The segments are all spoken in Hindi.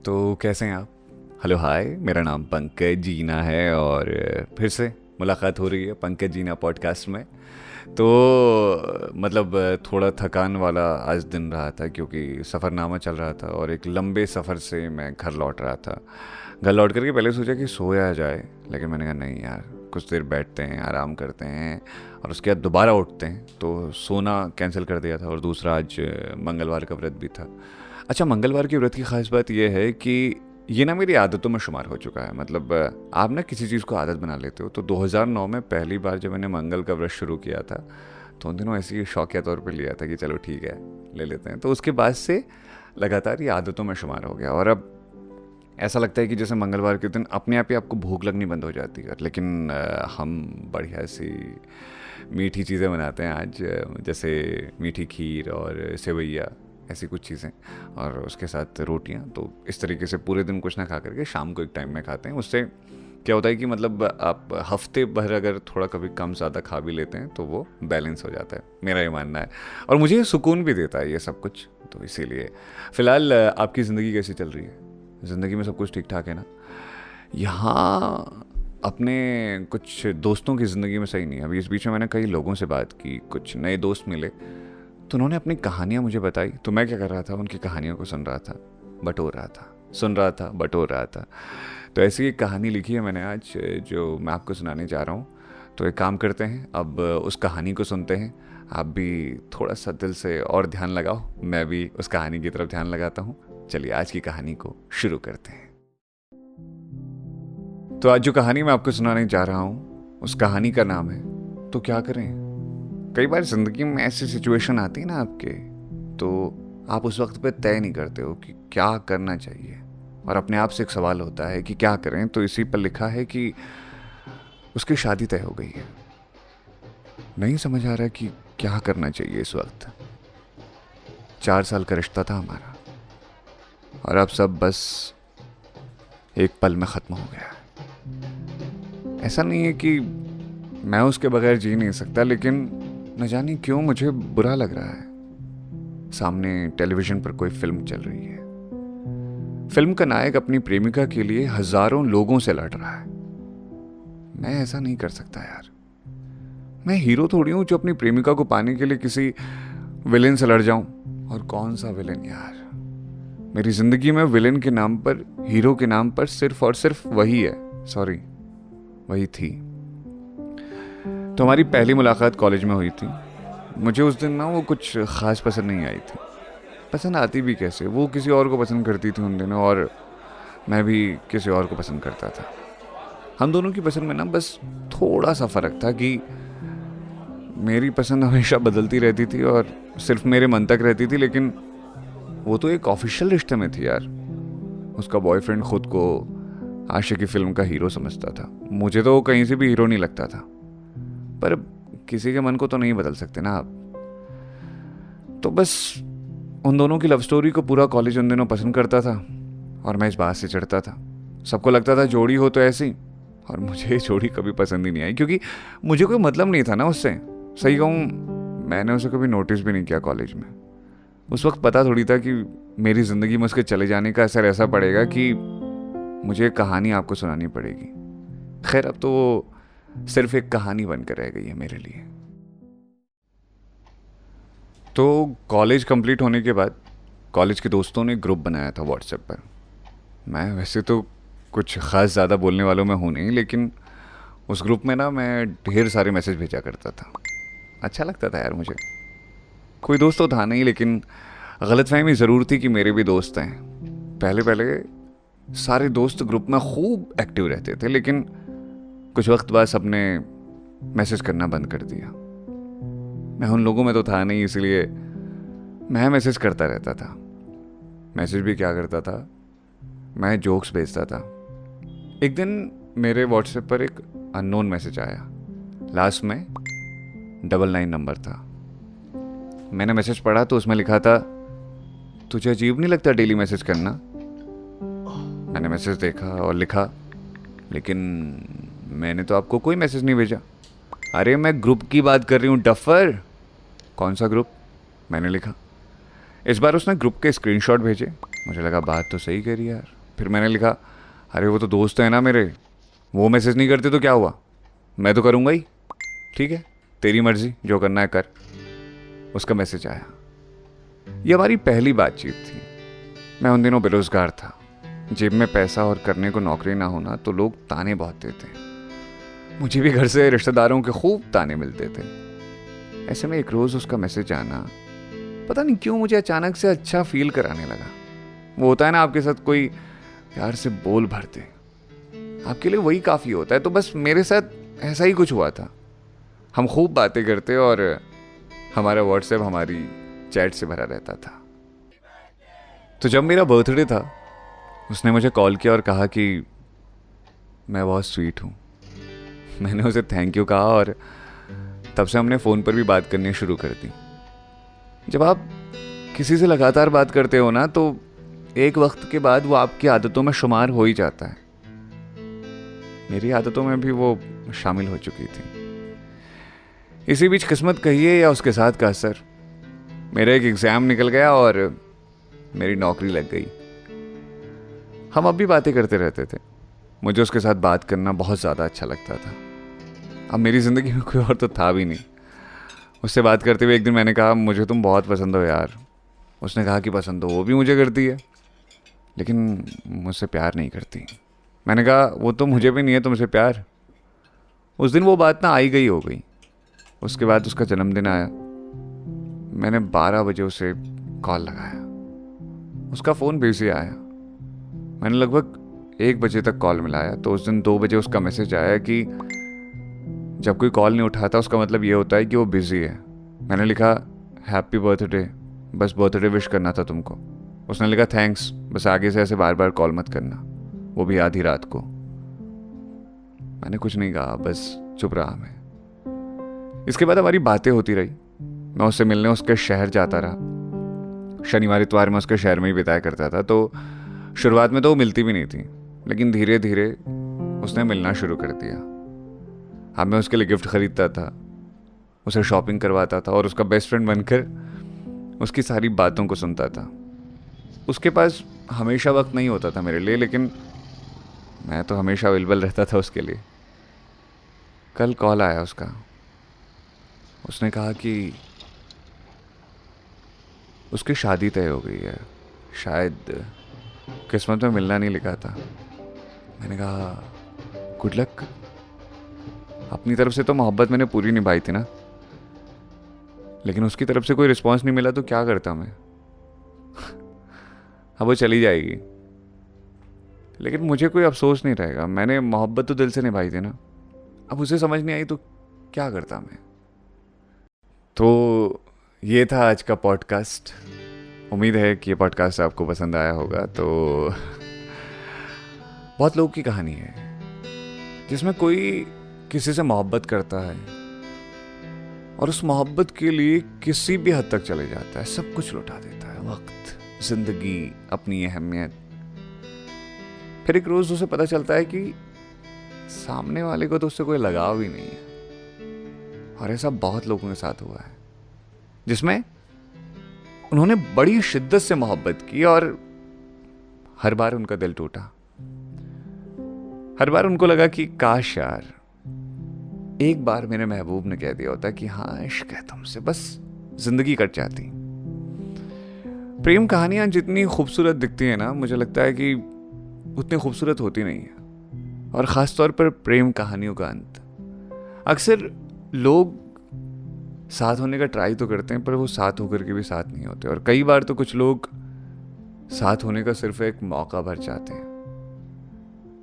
तो कैसे हैं आप? हेलो हाय, मेरा नाम पंकज जीना है और फिर से मुलाकात हो रही है पंकज जीना पॉडकास्ट में। तो थोड़ा थकान वाला आज दिन रहा था क्योंकि सफ़रनामा चल रहा था और एक लंबे सफ़र से मैं घर लौट रहा था। घर लौट करके पहले सोचा कि सोया जाए, लेकिन मैंने कहा नहीं यार, कुछ देर बैठते हैं, आराम करते हैं और उसके बाद दोबारा उठते हैं। तो सोना कैंसिल कर दिया था। और दूसरा, आज मंगलवार का व्रत भी था। अच्छा, मंगलवार के व्रत की ख़ास बात यह है कि ये ना मेरी आदतों में शुमार हो चुका है। आप ना किसी चीज़ को आदत बना लेते हो। तो 2009 में पहली बार जब मैंने मंगल का व्रत शुरू किया था, तो उन दिनों ऐसे ही शौकिया तौर पे लिया था कि चलो ठीक है, ले लेते हैं। तो उसके बाद से लगातार ये आदतों में शुमार हो गया और अब ऐसा लगता है कि जैसे मंगलवार के दिन अपने आप ही आपको भूख लगनी बंद हो जाती है। लेकिन हम बढ़िया सी मीठी चीज़ें बनाते हैं आज, जैसे मीठी खीर और सेवैया, ऐसी कुछ चीज़ें, और उसके साथ रोटियां। तो इस तरीके से पूरे दिन कुछ ना खा करके शाम को एक टाइम में खाते हैं। उससे क्या होता है कि आप हफ्ते भर अगर थोड़ा कभी कम ज़्यादा खा भी लेते हैं तो वो बैलेंस हो जाता है, मेरा ये मानना है। और मुझे सुकून भी देता है ये सब कुछ। तो इसीलिए फ़िलहाल आपकी ज़िंदगी कैसी चल रही है? ज़िंदगी में सब कुछ ठीक ठाक है ना? यहाँ अपने कुछ दोस्तों की ज़िंदगी में सही नहीं है। अभी इस बीच में मैंने कई लोगों से बात की, कुछ नए दोस्त मिले, तो उन्होंने अपनी कहानियाँ मुझे बताई। तो मैं क्या कर रहा था, उनकी कहानियों को सुन रहा था, बटोर रहा था, सुन रहा था, बटोर रहा था। तो ऐसी एक कहानी लिखी है मैंने आज, जो मैं आपको सुनाने जा रहा हूँ। तो एक काम करते हैं, अब उस कहानी को सुनते हैं। आप भी थोड़ा सा दिल से और ध्यान लगाओ, मैं भी उस कहानी की तरफ ध्यान लगाता हूँ। चलिए आज की कहानी को शुरू करते हैं। तो आज जो कहानी मैं आपको सुनाने जा रहा हूँ, उस कहानी का नाम है तो क्या करें। कई बार ज़िंदगी में ऐसी सिचुएशन आती है ना आपके, तो आप उस वक्त पे तय नहीं करते हो कि क्या करना चाहिए, और अपने आप से एक सवाल होता है कि क्या करें। तो इसी पर लिखा है कि उसकी शादी तय हो गई है। नहीं समझ आ रहा कि क्या करना चाहिए इस वक्त। 4 साल का रिश्ता था हमारा और अब सब बस एक पल में ख़त्म हो गया। ऐसा नहीं है कि मैं उसके बगैर जी नहीं सकता, लेकिन न जाने क्यों मुझे बुरा लग रहा है। सामने टेलीविजन पर कोई फिल्म चल रही है। फिल्म का नायक अपनी प्रेमिका के लिए हजारों लोगों से लड़ रहा है। मैं ऐसा नहीं कर सकता यार। मैं हीरो थोड़ी हूं जो अपनी प्रेमिका को पाने के लिए किसी विलेन से लड़ जाऊं। और कौन सा विलेन यार। मेरी जिंदगी में विलेन के नाम पर, हीरो के नाम पर सिर्फ और सिर्फ वही है। सॉरी, वही थी। तो हमारी पहली मुलाकात कॉलेज में हुई थी। मुझे उस दिन ना वो कुछ ख़ास पसंद नहीं आई थी। पसंद आती भी कैसे, वो किसी और को पसंद करती थी उन दिनों, और मैं भी किसी और को पसंद करता था। हम दोनों की पसंद में ना बस थोड़ा सा फ़र्क था कि मेरी पसंद हमेशा बदलती रहती थी और सिर्फ मेरे मन तक रहती थी। लेकिन वो तो एक ऑफिशियल रिश्ते में थी यार। उसका बॉयफ्रेंड खुद को आशिकी फिल्म का हीरो समझता था। मुझे तो वो कहीं से भी हीरो नहीं लगता था, पर किसी के मन को तो नहीं बदल सकते ना आप। तो बस उन दोनों की लव स्टोरी को पूरा कॉलेज उन दिनों पसंद करता था और मैं इस बात से चिढ़ता था। सबको लगता था जोड़ी हो तो ऐसी, और मुझे जोड़ी कभी पसंद ही नहीं आई क्योंकि मुझे कोई मतलब नहीं था ना उससे। सही कहूँ, मैंने उसे कभी नोटिस भी नहीं किया कॉलेज में। उस वक्त पता थोड़ी था कि मेरी ज़िंदगी में उसके चले जाने का असर ऐसा पड़ेगा कि मुझे एक कहानी आपको सुनानी पड़ेगी। खैर, अब तो वो सिर्फ एक कहानी बनकर रह गई है मेरे लिए। तो कॉलेज कंप्लीट होने के बाद कॉलेज के दोस्तों ने ग्रुप बनाया था व्हाट्सएप पर। मैं वैसे तो कुछ ख़ास ज़्यादा बोलने वालों में हूँ नहीं, लेकिन उस ग्रुप में ना मैं ढेर सारे मैसेज भेजा करता था। अच्छा लगता था यार मुझे। कोई दोस्त तो था नहीं, लेकिन गलतफहमी ज़रूर थी कि मेरे भी दोस्त हैं। पहले पहले सारे दोस्त ग्रुप में खूब एक्टिव रहते थे, लेकिन कुछ वक्त बाद सबने मैसेज करना बंद कर दिया। मैं उन लोगों में तो था नहीं, इसलिए मैं मैसेज करता रहता था। मैसेज भी क्या करता था, मैं जोक्स भेजता था। एक दिन मेरे व्हाट्सएप पर एक अननोन मैसेज आया। लास्ट में 99 नंबर था। मैंने मैसेज पढ़ा तो उसमें लिखा था, तुझे अजीब नहीं लगता डेली मैसेज करना? मैंने मैसेज देखा और लिखा, लेकिन मैंने तो आपको कोई मैसेज नहीं भेजा। अरे मैं ग्रुप की बात कर रही हूँ डफर। कौन सा ग्रुप? मैंने लिखा। इस बार उसने ग्रुप के स्क्रीनशॉट भेजे मुझे लगा बात तो सही करी यार। फिर मैंने लिखा, अरे वो तो दोस्त है ना मेरे, वो मैसेज नहीं करते तो क्या हुआ, मैं तो करूँगा ही, ठीक है तेरी मर्जी, जो करना है कर। उसका मैसेज आया। ये हमारी पहली बातचीत थी। मैं उन दिनों बेरोजगार था, जेब में पैसा और करने को नौकरी ना होना तो लोग ताने बहुत देते। मुझे भी घर से रिश्तेदारों के खूब ताने मिलते थे। ऐसे में एक रोज़ उसका मैसेज आना पता नहीं क्यों मुझे अचानक से अच्छा फील कराने लगा। वो होता है ना आपके साथ कोई प्यार से बोल भर दे, आपके लिए वही काफ़ी होता है। तो बस मेरे साथ ऐसा ही कुछ हुआ था। हम खूब बातें करते और हमारा व्हाट्सएप हमारी चैट से भरा रहता था। तो जब मेरा बर्थडे था उसने मुझे कॉल किया और कहा कि मैं बहुत स्वीट हूँ। मैंने उसे थैंक यू कहा और तब से हमने फ़ोन पर भी बात करनी शुरू कर दी। जब आप किसी से लगातार बात करते हो ना तो एक वक्त के बाद वो आपकी आदतों में शुमार हो ही जाता है। मेरी आदतों में भी वो शामिल हो चुकी थी। इसी बीच किस्मत कहिए या उसके साथ का असर, मेरा एक एग्ज़ाम निकल गया और मेरी नौकरी लग गई। हम अब भी बातें करते रहते थे। मुझे उसके साथ बात करना बहुत ज़्यादा अच्छा लगता था। अब मेरी ज़िंदगी में कोई और तो था भी नहीं। उससे बात करते हुए एक दिन मैंने कहा, मुझे तुम बहुत पसंद हो यार। उसने कहा कि पसंद तो वो भी मुझे करती है, लेकिन मुझसे प्यार नहीं करती। मैंने कहा, वो तो मुझे भी नहीं है तुमसे प्यार। उस दिन वो बात ना आई गई हो गई। उसके बाद उसका जन्मदिन आया। मैंने 12 बजे उसे कॉल लगाया, उसका फ़ोन बिजी आया। मैंने लगभग 1 बजे तक कॉल मिलाया तो उस दिन 2 बजे उसका मैसेज आया कि जब कोई कॉल नहीं उठाता उसका मतलब ये होता है कि वो बिज़ी है। मैंने लिखा, हैप्पी बर्थडे, बस बर्थडे विश करना था तुमको। उसने लिखा, थैंक्स, बस आगे से ऐसे बार बार कॉल मत करना, वो भी आधी रात को। मैंने कुछ नहीं कहा, बस चुप रहा मैं। इसके बाद हमारी बातें होती रही। मैं उससे मिलने उसके शहर जाता रहा। शनिवार इतवार में उसके शहर में ही बिताया करता था। तो शुरुआत में तो वो मिलती भी नहीं थी, लेकिन धीरे धीरे उसने मिलना शुरू कर दिया। अब मैं उसके लिए गिफ्ट खरीदता था, उसे शॉपिंग करवाता था और उसका बेस्ट फ्रेंड बनकर उसकी सारी बातों को सुनता था। उसके पास हमेशा वक्त नहीं होता था मेरे लिए, लेकिन मैं तो हमेशा अवेलेबल रहता था उसके लिए। कल कॉल आया उसका। उसने कहा कि उसकी शादी तय हो गई है, शायद किस्मत में मिलना नहीं लिखा था। मैंने कहा, गुड लक। अपनी तरफ से तो मोहब्बत मैंने पूरी निभाई थी ना, लेकिन उसकी तरफ से कोई रिस्पांस नहीं मिला तो क्या करता मैं। अब वो चली जाएगी, लेकिन मुझे कोई अफसोस नहीं रहेगा। मैंने मोहब्बत तो दिल से निभाई थी ना। अब उसे समझ नहीं आई तो क्या करता मैं। तो ये था आज का पॉडकास्ट। उम्मीद है कि ये पॉडकास्ट आपको पसंद आया होगा। तो बहुत लोगों की कहानी है जिसमें कोई किसी से मोहब्बत करता है और उस मोहब्बत के लिए किसी भी हद तक चले जाता है, सब कुछ लुटा देता है, वक्त, जिंदगी, अपनी अहमियत। फिर एक रोज उसे पता चलता है कि सामने वाले को तो उससे कोई लगाव ही नहीं है। और ऐसा बहुत लोगों के साथ हुआ है जिसमें उन्होंने बड़ी शिद्दत से मोहब्बत की और हर बार उनका दिल टूटा। हर बार उनको लगा कि काश यार एक बार मेरे महबूब ने कह दिया होता कि हाँ इश्क है तुमसे, बस जिंदगी कट जाती। प्रेम कहानियां जितनी खूबसूरत दिखती है ना, मुझे लगता है कि उतनी खूबसूरत होती नहीं है। और ख़ास तौर पर प्रेम कहानियों का अंत। अक्सर लोग साथ होने का ट्राई तो करते हैं पर वो साथ होकर के भी साथ नहीं होते। और कई बार तो कुछ लोग साथ होने का सिर्फ एक मौका भर चाहते हैं।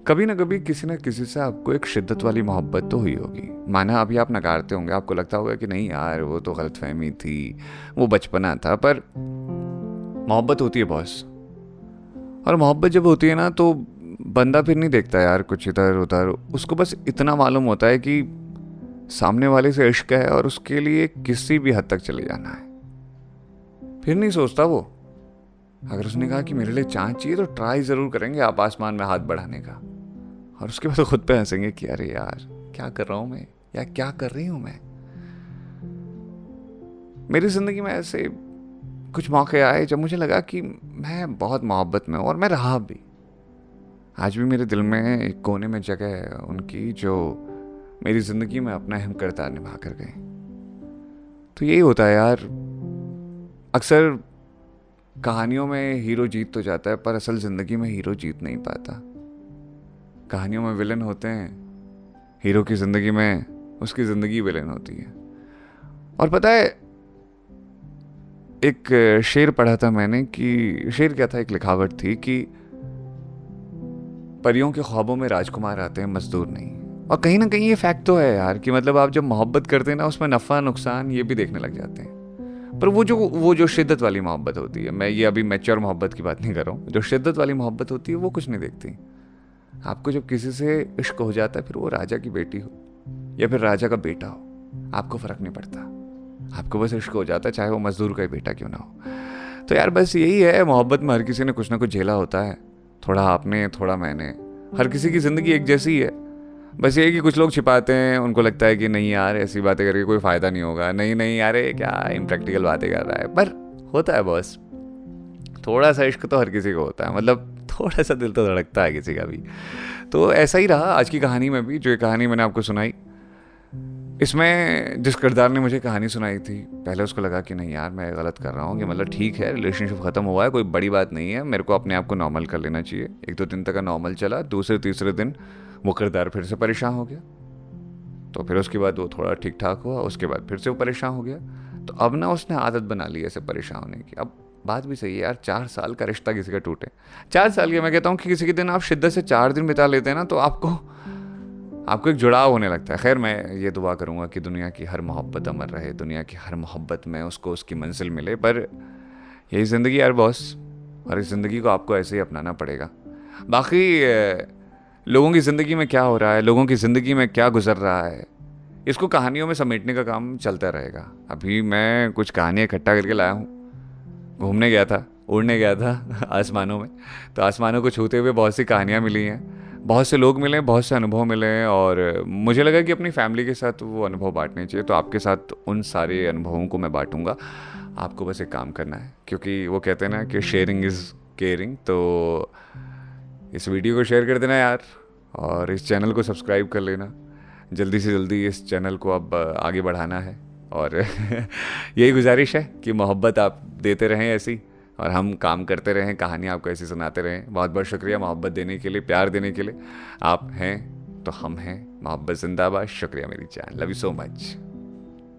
कभी ना कभी किसी ना किसी से आपको एक शिद्दत वाली मोहब्बत तो हुई होगी। माना अभी आप नकारते होंगे, आपको लगता होगा कि नहीं यार वो तो गलतफहमी थी, वो बचपना था, पर मोहब्बत होती है बॉस। और मोहब्बत जब होती है ना तो बंदा फिर नहीं देखता यार कुछ इधर उधर, उसको बस इतना मालूम होता है कि सामने वाले से इश्क है और उसके लिए किसी भी हद तक चले जाना है। फिर नहीं सोचता वो। अगर उसने कहा कि मेरे लिए चांद चाहिए तो ट्राई जरूर करेंगे आप आसमान में हाथ बढ़ाने का, और उसके बाद तो खुद पे हंसेंगे कि अरे यार क्या कर रहा हूं मैं, या क्या कर रही हूं मैं। मेरी जिंदगी में ऐसे कुछ मौके आए जब मुझे लगा कि मैं बहुत मोहब्बत में हूँ, और मैं रहा भी। आज भी मेरे दिल में एक कोने में जगह है उनकी, जो मेरी ज़िंदगी में अपना अहम किरदार निभा कर गए। तो यही होता है यार, अक्सर कहानियों में हीरो जीत तो जाता है, पर असल ज़िंदगी में हीरो जीत नहीं पाता। कहानियों में विलन होते हैं, हीरो की ज़िंदगी में उसकी ज़िंदगी विलन होती है। और पता है, एक शेर पढ़ा था मैंने, कि शेर क्या था, एक लिखावट थी कि परियों के ख्वाबों में राजकुमार आते हैं, मजदूर नहीं। और कहीं ना कहीं ये फैक्ट तो है यार, कि मतलब आप जब मोहब्बत करते हैं ना, उसमें नफ़ा नुकसान ये भी देखने लग जाते हैं। पर वो जो शिद्दत वाली मोहब्बत होती है, मैं ये अभी मैच्योर मोहब्बत की बात नहीं कर रहा हूँ, जो शिद्दत वाली मोहब्बत होती है वो कुछ नहीं देखती। आपको जब किसी से इश्क हो जाता है, फिर वो राजा की बेटी हो या फिर राजा का बेटा हो, आपको फ़र्क नहीं पड़ता। आपको बस इश्क हो जाता है, चाहे वो मजदूर का ही बेटा क्यों ना हो। तो यार बस यही है, मोहब्बत में हर किसी ने कुछ ना कुछ झेला होता है, थोड़ा आपने थोड़ा मैंने। हर किसी की ज़िंदगी एक जैसी है, बस ये है कि कुछ लोग छिपाते हैं, उनको लगता है कि नहीं यार ऐसी बातें करके कोई फ़ायदा नहीं होगा, नहीं नहीं यार ये क्या इम्प्रैक्टिकल बातें कर रहा है। पर होता है बॉस, थोड़ा सा इश्क तो हर किसी को होता है, मतलब थोड़ा सा दिल तो धड़कता है किसी का भी। तो ऐसा ही रहा आज की कहानी में भी, जो ये कहानी मैंने आपको सुनाई। इसमें जिस किरदार ने मुझे कहानी सुनाई थी, पहले उसको लगा कि नहीं यार मैं गलत कर रहा हूँ, कि मतलब ठीक है रिलेशनशिप ख़त्म हुआ है, कोई बड़ी बात नहीं है, मेरे को अपने आप को नॉर्मल कर लेना चाहिए। 1-2 दिन तक का नॉर्मल चला, दूसरे तीसरे दिन वो किरदार फिर से परेशान हो गया। तो फिर उसके बाद वो थोड़ा ठीक ठाक हुआ, उसके बाद फिर से वो परेशान हो गया। तो अब ना उसने आदत बना ली ऐसे परेशान होने की। अब बात भी सही है यार, 4 साल का रिश्ता किसी का टूटे, 4 साल के, मैं कहता हूँ कि किसी के दिन आप शिद्दत से 4 दिन बिता लेते हैं ना, तो आपको एक जुड़ाव होने लगता है। खैर मैं ये दुआ करूँगा कि दुनिया की हर मोहब्बत अमर रहे, दुनिया की हर मोहब्बत में उसको उसकी मंजिल मिले। पर यही ज़िंदगी यार बॉस, और इस ज़िंदगी को आपको ऐसे ही अपनाना पड़ेगा। बाकी लोगों की ज़िंदगी में क्या हो रहा है, लोगों की ज़िंदगी में क्या गुजर रहा है, इसको कहानियों में समेटने का काम चलता रहेगा। अभी मैं कुछ कहानियाँ इकट्ठा करके लाया हूँ, घूमने गया था, उड़ने गया था आसमानों में, तो आसमानों को छूते हुए बहुत सी कहानियाँ मिली हैं, बहुत से लोग मिले, बहुत से अनुभव मिले हैं, और मुझे लगा कि अपनी फैमिली के साथ वो अनुभव बांटने चाहिए। तो आपके साथ उन सारे अनुभवों को मैं बांटूंगा। आपको बस एक काम करना है, क्योंकि वो कहते हैं ना कि शेयरिंग इज़ केयरिंग। तो इस वीडियो को शेयर कर देना यार, और इस चैनल को सब्सक्राइब कर लेना। जल्दी से जल्दी इस चैनल को अब आगे बढ़ाना है, और यही गुजारिश है कि मोहब्बत आप देते रहें ऐसी, और हम काम करते रहें, कहानियाँ आपको ऐसी सुनाते रहें। बहुत बहुत शुक्रिया मोहब्बत देने के लिए, प्यार देने के लिए। आप हैं तो हम हैं, मोहब्बत जिंदाबाद। शुक्रिया मेरी जान, लव यू सो मच।